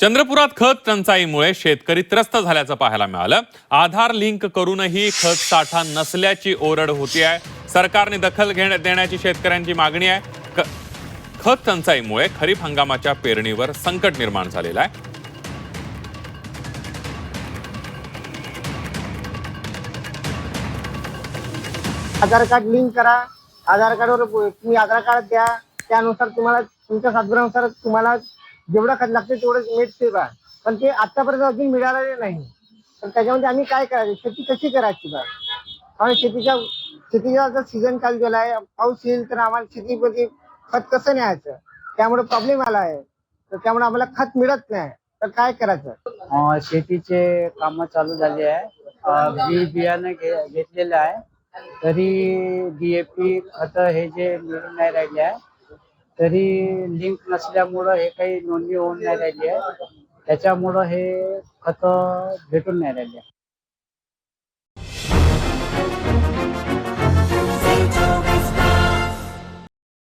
चंद्रपुरात खत टंचाईमुळे शेतकरी त्रस्त झाल्याचं पाहायला मिळालं। आधार लिंक करूनही खत साठा नसल्याची ओरड होती आहे। सरकारने दखल देण्याची शेतकऱ्यांची मागणी आहे। खत टंचाईमुळे खरीप हंगामाच्या पेरणीवर संकट निर्माण झालेलं आहे। आधार कार्ड लिंक करा, आधार कार्डवर तुम्ही आधार कार्ड द्या, त्यानुसार तुम्हाला तुमच्या सातबारानुसार तुम्हाला जेवढं खत लागते तेवढं मिळते बा। पण ते आतापर्यंत अजून मिळालेले नाही। तर त्याच्यामध्ये आम्ही काय करायचं, शेती कशी करायची बा? कारण शेतीचा आता सीझन चालू झाला आहे, पाऊस येईल तर आम्हाला शेतीमध्ये खत कसं न्यायचं, त्यामुळे प्रॉब्लेम आला आहे। तर त्यामुळे आम्हाला खत मिळत नाही, तर काय करायचं? शेतीचे काम चालू झाले आहे। बी बियाणं घेतलेलं आहे, तरी DAP खत हे जे मिळून नाही राहिले आहे, तरी लिंक नसल्यामुळं हे काही नोंदणी होऊन नाही राहिली आहे। त्याच्यामुळं हे खत भेटून नाही राहिले।